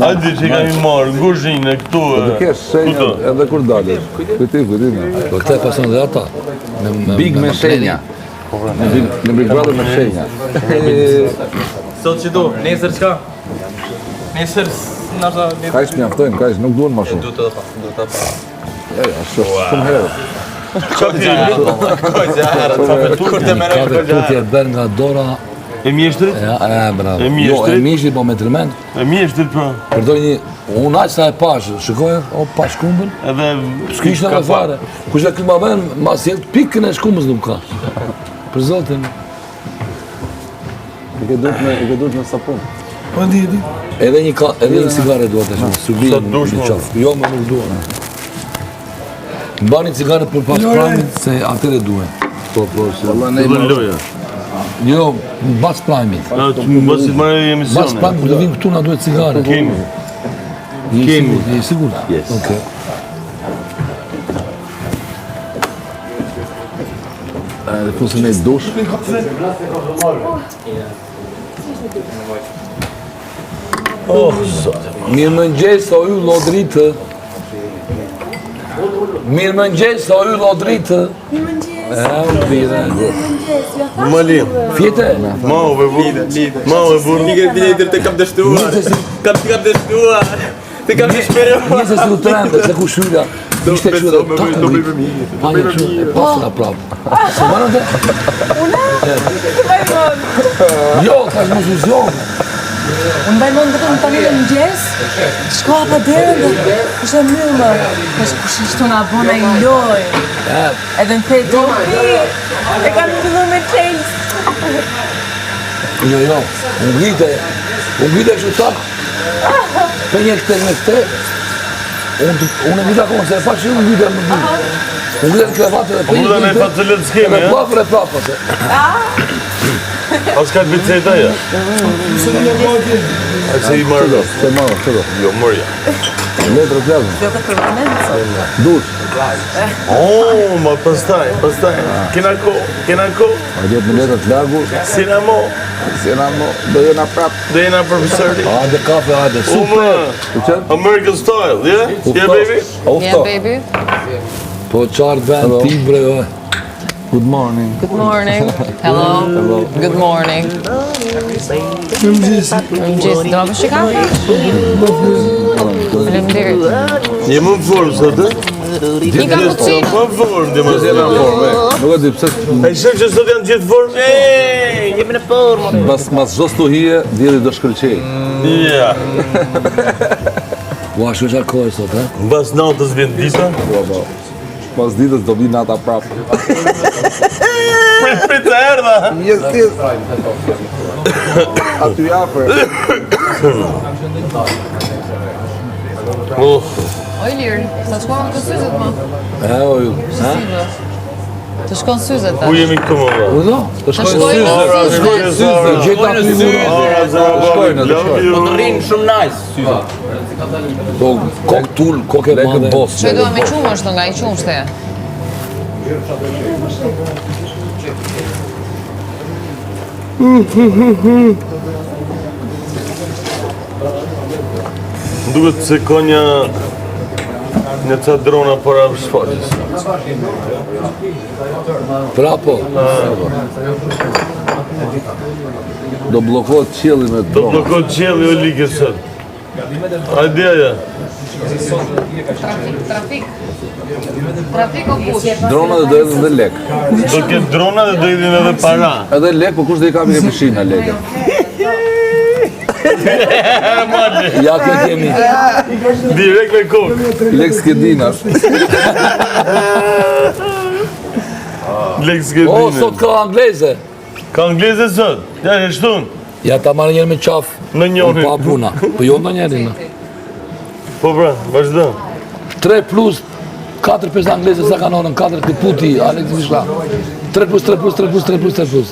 Hajde që kemi marrë, gushin e këtu e... Të kesh shenja edhe kur dalësh. Kujtim. Do të pason dhe ata. Big me shenja. Në Big Brother me shenja. Sot që do, nesër qka? Nesër, nashta... Kajsh mjaftojnë, kajsh nuk duhen ma shumë. Du të pa. Ashtë shumë herë. Kur të merë Ka dhe tutje bërë nga dora. E mjeshtrit? Bravo. E Jo, e mjeshtrit? mishit po me tërmend. E mjeshtrit pra. Përdoj një, unë aqë sa e pash, shikojë, o pash kumbën, Edhe... s'kishtë në fare. Kushe këmë aben, mas jetë pikën e shkumbës nuk ka. Për zotin. I ke durt me sapun. Po ndi. Edhe një cigare duhet të shumë, subi Sa dush, një mo. qafë. Jo, më nuk duhet. Mbani cigare për pas pramit, se atëre duhet. Po, Dhe loja. Jo, bas pramit. Basit marrë Bas emisione. pramit, dhe vim këtu na duhet cigare. Kemi. Je sigur? Yes. Okej. Dhe fusin e dush. Mirë mëngjes, o ju lodritë. Mirë mëngjes, o ju lodritë. Unë bire. Malim. Fjete? Mau e burë. Mau e burë. Nike biletër të kam dështuar. Kam dështuar. Të kam dëshperuar. Njëse si u të rende, se ku shylla. Ishte që dhe takë në rritë. Pa një që e pasra prapë. Se më në të? Jo, ka është muzizionë. Unë baj mund të këmë tani në mëgjes, shkoha pa derën dhe është e mirë më. Është kush ishtu nga bona i loj. Edhe në fejtë topi, e kanë fillu me Chelsea. Jo, unë ngritë kështu takë. Për një këte. Unë ngritë akoma, se e pa që unë ngritë më ngritë. Unë ngritë në krevatë dhe për Unë dhe me facëllet s'kemi, ja? e plafë. As ka të biceta, ja? A që i marrë do? Se marrë, që do? Jo, mërja. Letra të jazën. Jo këtë permanentës. Dush. Ma pastaj. Kena ko. A duhet me letra të lagu. Sina mo. Sena mo, do jena prapë. Dhe jena profesori. Hajde kafe, hajde. Të qënë? American style, yeah? Yeah, baby? Yeah, baby. Po qartë vend ti bre, Good morning. Good morning. Hello. Good morning. Mëngjes, do më shikafe? Faleminderit. Je më në formë, sot, e? I ka kucin. Më në formë, dhe më Jena në formë, nuk e di pse. E shef që sot janë gjithë formë? Jemi në formë. Mas zos të hije, djeri do shkëlqej. Ja. Ua, shu qa kohë sot, e? Bas natës vjen dita. Pas ditës do vi nata prapë. Prit të erdha. Yes. Aty afër. Oj, Lirë, të shkon të syzet më. O ju. Të shkon syzet Ku jemi këtu, më dhe? U do? Të shkojnë Ora, syze. Zara. Gjeta të një Ora, Zara, love you. Rrinë shumë nice, syza. Po, kokë tull, kokë e madhe. Që duha me qumë është nga i qumë shte. Duket se ka një ca drona para shfaqjes. Prapo. Do bllokohet qielli me Do dronë. blokot qielli o ligë sot. Hajde aja. Trafik o bush. Drona do edhe dhe lek. Do ketë drona dhe do idhin edhe para. Edhe lek, po kush do i kapi ke pishina lekën? Ja kjo kemi. Direkt me kokë. Lek s'kedinash. Lek s'ke O, dine. sot ka angleze. Ka angleze sot. Ja, e shtun. Ja ta marrë njerë me qafë. Në njohin. Pa puna. Po jo në njerën. Po pra, vazhdo. 3 plus 4-5 angleze sa kanë orën, 4 të puti, Alex Mishla. 3 plus 3 plus 3 plus 3 plus 3 plus.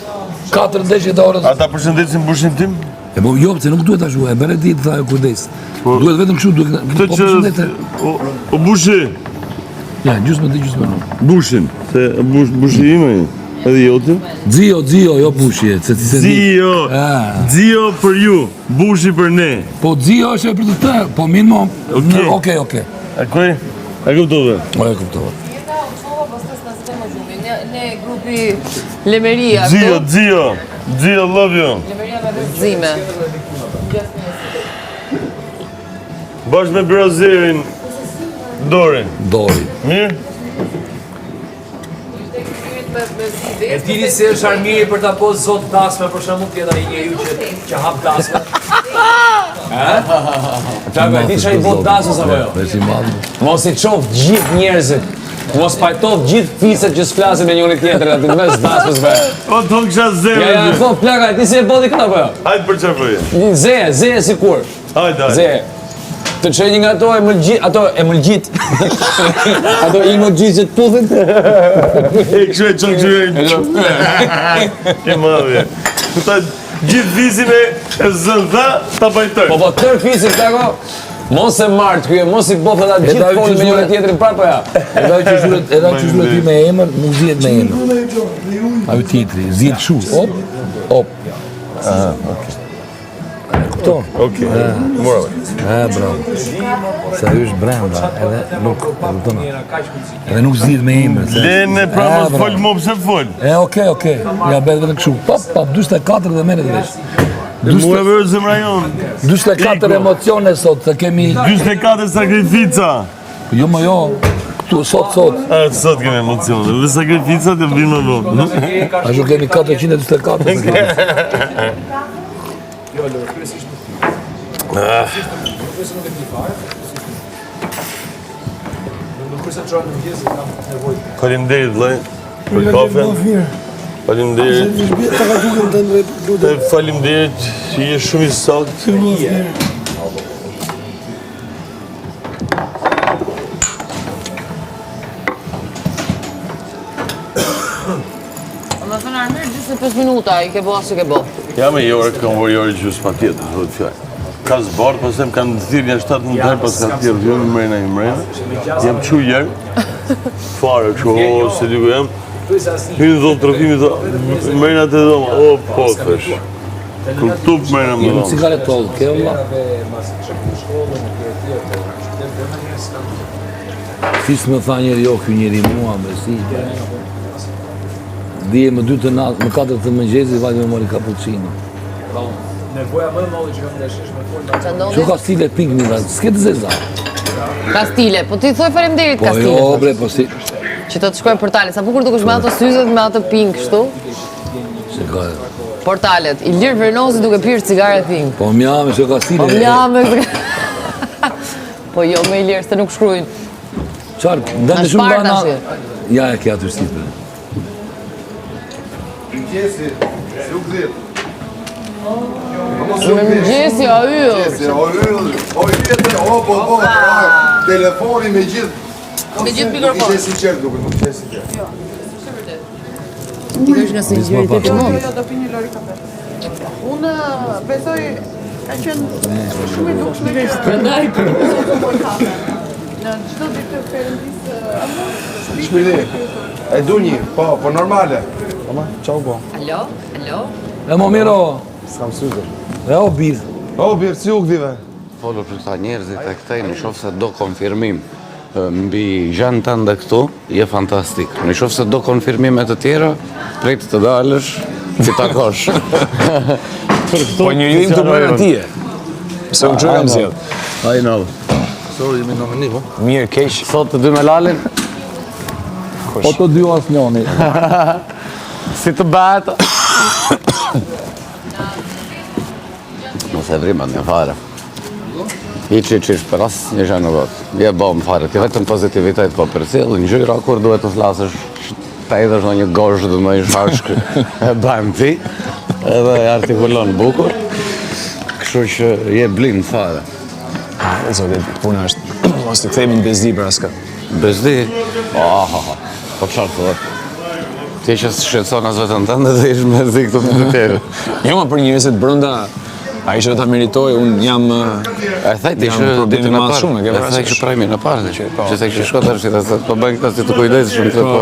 4 ndeshje të orës. Ata përshëndesin bushin tim? E po jo, se nuk duhet ta shuaj, bere ditë tha kujdes. Duhet vetëm kështu, duhet Këtë po që... përshëndete. O bushi. Ja, gjysmë dhe gjysmë nuk. Bushin. Se bushi ime. Edhe jotin? Zio, jo bushi. Zio! Zio për ju, bushi për ne. Po zio është për të të, po minë mo... Okej. A kuj? A kuptove? E kuptove. Ne grupi Lemeria. Zio, love you. Zime. Bashkë me Brazirin, Dori. Mirë? E dini se është armiri për ta posë zot dasme, për shembull tjetra i njeriu që hap dasme. Çfarë e di çai bot dasmës apo jo? Mos i çoft gjithë njerëzit. Mos pajtof gjithë fiset që s'flasin me njëri tjetrin aty mes dasmës ve. O to kisha zero. Ja, po plaka, ti se e boti këtë apo jo? Hajde për çfarë bëje? Ze sikur. Hajde. Ze. Të çoj një nga ato emëlgjit. Ato emoji që të puthin. E kështu e çon kështu. E madhe. Këta gjithë visin e zëndha ta bajtoj. Po tërë fisin plako. Mos e martë kjo, mos i bofë edhe gjithë folë me njëre tjetërin prapë ja. Edhe që zhurët ti me emër, nuk zhjet me emër. Ajo tjetëri, zhjet shu, op. Aha, okej. Këto? Okej, morave. Bravo. Se ajo është brenda, edhe nuk zhjet me emër. Lene pra mos folë më pëse folë. Okej. Ja betë vetëm këshu. Pap, 24 dhe mene të vesh. Mua vërë zemra jonë. 24 emocione sot, të kemi... 24 sakrifica. Jo, këtu, sot. Sot kemi emocione, dhe sakrificat e vinë më vonë. Ashtu kemi 424. Faleminderit vllai për kafen. Faleminderit. Faleminderit që je shumë i saktë. Më thënë Armir, 25 minuta, i ke bo asë ke bo. Ja me jore, kam vërë jore gjusë pa tjetër, thotë fjallë. Ka zbarë, pas e më kanë thirë një 7 mund herë pas ka tjerë, vjo me mrena. Jam që jerë, fare, kështu, se diku jam. Hynë dhëtë trofimi, mrena të dhëma, po, thesh. Këm tup mrena më dhëma. Cigare tollë, ke Allah? Fisë më tha njeri, jo, kjo njeri mua, me si. Dije më 2 të natë, më 4 të mëngjezi, vajtë me mori cappuccino. Nevoja më e madhe që kam dashish me folë. Që ka stile pink një dhe, s'ke të zeza. Ka stile, po ti thoj faleminderit ka Po stile. jo, bre, po si. Që të shkojë portalet, sa bukur dukesh me ato syzet me ato pink, shtu? Se ka... Portalet, Ilir Vernozi duke pirë cigare pink. Po mjame, që ka stile... Po mjame... Po jo me Ilir, se nuk shkrujnë. Qarë, dhe në shumë bana... Ja e ke atë stipe. Me mëgjesi, a yll. Telefoni me gjithë. Me gjithë mikrofon. Ishte sinqert duke, nuk ishte sinqert. Ti kësh nga sinqeriteti mund. Unë besoj ka qenë shumë i dukshme që Prandaj. në çdo ditë të Perëndisë Shpirti. E du një, po normale. Mama, ciao po. Alo? E mo miro, S'kam syze. e o bidh. O, birë, si u këdive? Folë për këta njerëzit e këtej, në shofë se do konfirmim mbi gjanë të ndë këtu, je fantastik. Në shofë se do konfirmime të tjera, prejtë të dalësh, ti takosh. Po njërim të bërë atije. Se unë që kam zjedhë. I know. Sorry, jemi nomini, po? Mirë, keq. Sot të dy me lalin, Po të dy as njoni. si të batë. Mos e vrimat një fare. Iqish, për asë një gjë në botë. Je bom fare, ti vetëm pozitivitet po për cilë, në gjyra kur duhet të flasësh, ta idhësh në një goshë dhe në një shashkë e bëjmë ti, edhe e artikulon bukur, kështu që je blind fare. Zotit, puna është, mos të themi në bezdi për aska. Bezdi? Po qarë të dhe. Ti që shqetson as vetën tënde dhe ish me zi këtu të tjerë. Jo ma për njërësit brënda Ai që do ta meritoj, unë jam E thajti që problemi ditën e madh parë. shumë, e ke E thajti parasysh. që prajmin e parë. Që se kështë shko tash, që po bëjnë këta si të kujdesshëm, se po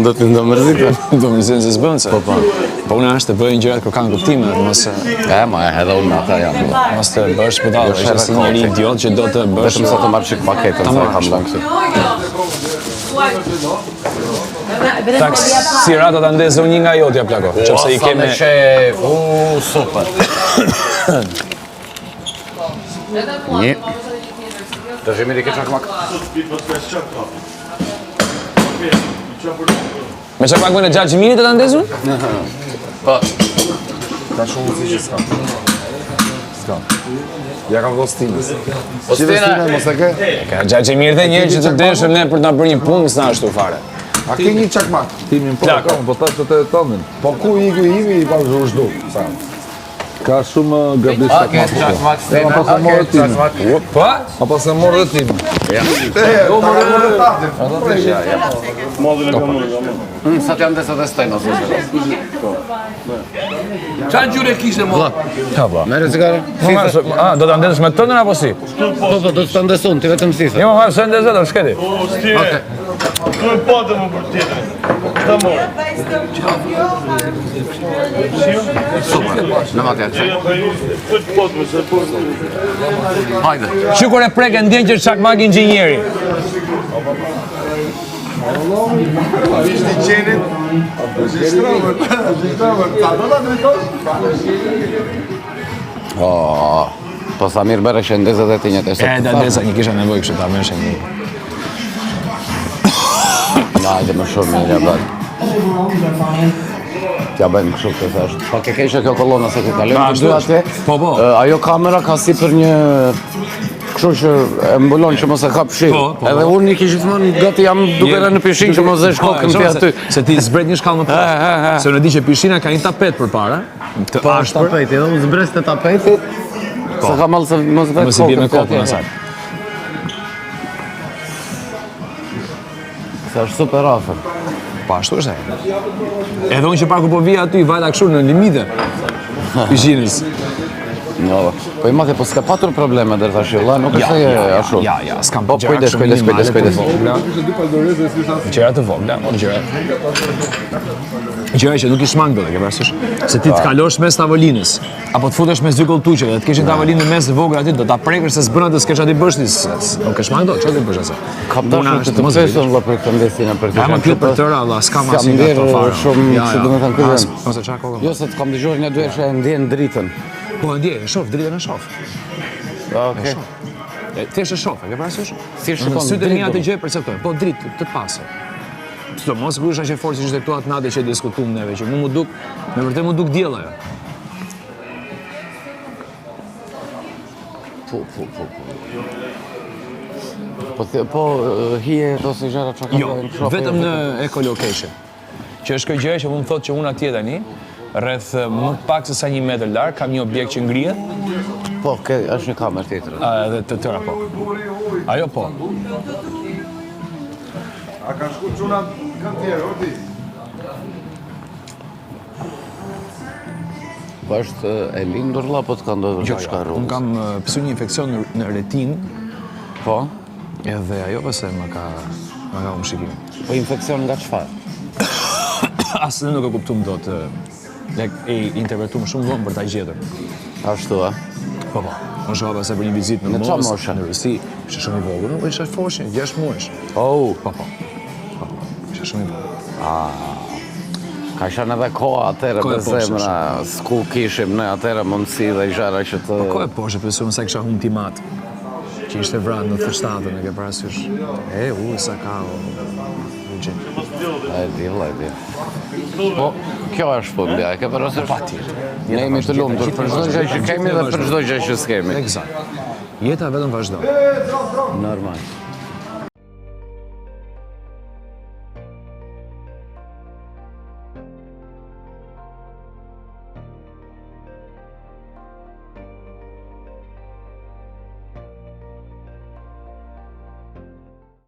do të ndo mërzitur. Do më zënë se s'bën se. Po unë është të bëjnë gjërat kur kanë kuptime, mos Edhe unë ata jam. mos të bësh budallë, është si njëri idiot që do të bësh. Vetëm sa të marrë qik paketën, sa kam lënë këtu. Taksirata ta ndezë një nga jotja plako. Qëse i keme Super. Një. Të zhemi ke çakmak. me çfarë paguën e 6.000 të ta ndezun? Po. Ka shumë si që s'ka. S'ka. Ja kam vos timës. Ostina. Mos e ke? Ka 6.000 dhe njerë që të deshëm ne për të na bërë një punë s'na ashtu fare. A ke një çakmak? Timin po, Plako. kam, po tash të tonin. Po ku imi i pa zhdu. Sa? Ka shumë gabis A ke çakmak Ja, po se morë timin. Po? Apo se morë dhe timin. Sa të jam dhe sa dhe stajnë ose Qa gjure kishe mo? Mere cigare? Do ta ndezësh me tëndën apo si? Po, do të të ndesun, ti vetëm sisa. Jo, ha, se ndezë do shketi. Tu e patë më për tjetër. Ta morë. Super, në matja. Tu e patë më se po. Hajde. Që kur e prek e ndjen që çakmak inxhinieri. Ishte qenit. Zishtravër. Sa do da drejtoj? Po Samir bërë shëndezët e ti një të Da ndeza një kisha nevojë kështu ta mësh një. Hajde më shumë mirë, ja bërë. Tja bëjmë kështu të thashtë. Po ke keshë kjo kolona se ke kalem të dy atje? Po. Ajo kamera ka si për një... Kështu që e mbulon që mos e ka pëshim. Po. Edhe unë një kishë të mënë gati jam duke në pishin që mos e shkokëm të aty. Se ti zbret një shkallë më poshtë. Se unë di që pishina ka një tapet përpara, të Po është ashpër. tapeti, edhe unë zbres të tapetit. Se ka malë se mos vetë Mos i bie me kokën kokën asaj. Se është super afer. Po ashtu është ai. Edhe unë që parku po vija aty, vajta kështu në limite. Pishinës. Jo, po i madhe, po s'ka patur probleme deri tash, valla, nuk është se ashtu. Ja, s'kam Po kujdes. Gjëra të vogla, po gjëra. Gjëra që nuk i shmang dot, e ke parasysh? Se ti të kalosh mes tavolinës, apo të futesh mes dy kolltuqeve, dhe të kishin tavolinë në mes të vogël aty, do ta prekësh se s'bën atë, s'kesh aty bësh ti. Nuk e shmang dot, çfarë do bësh asaj? Kam dashur të të pesën valla për këtë ndesinë për këtë. Ja, më pyet për tëra, valla, s'kam asnjë nga këto fare. Shumë, që do të thënë këtë. Ose çka kokën. Jo se të kam dëgjuar një dy herë që e ndjen dritën. Po ndje, e shoh dritën e shoh. Okej. Ti e shoh, e ke parasysh? Si shikon Sytë e mia të dritën? gjej perceptoj. Po dritë të pasur. Të mos gusha që forsi ishte këtu atë natë që diskutuam neve, që mu duk, me vërtet mu duk diell ajo. Po hije ose gjëra çka ka Jo, vetëm në ecolocation. Që është kjo gjë që më thotë që unë atje tani, rreth më pak se sa 1 metër larg, kam një objekt që ngrihet, Po, është një kamerë tjetër. edhe të tëra po. Ajo po. A ka shku quna kanë tjerë, ordi? Po është e lindur la, po të ka ndodhur diçka rrugës. Unë kam pësu një infekcion në retin, Po? edhe ajo pëse më ka umë shikim. Po infekcion nga çfarë? Asë në nuk e kuptum do të e interpretuam shumë vonë për ta gjetur. Ashtu, a? Po. Unë shkova se për një vizitë në Në qa Mos, moshe? në Rusi, ishte shumë i vogël, nuk ishte foshin, 6 muajsh. Oh, Po. Ishte shumë i vogël. ka qenë edhe koha atëre Kohë e me poshtë, zemra, s'ku kishim ne atëre mundësi dhe gjëra që të... Ko e poshtë, pësuam se kisha humbë timat, që ishte vratë në thështatën, e ke parasysh. Sa ka, u gjenë. E di. Po, kjo është fundja, e ke parasysh? Patjetër. Ne jemi të lumtur për çdo gjë që kemi dhe për çdo gjë që s'kemi. Eksakt. Jeta vetëm vazhdon. Normal.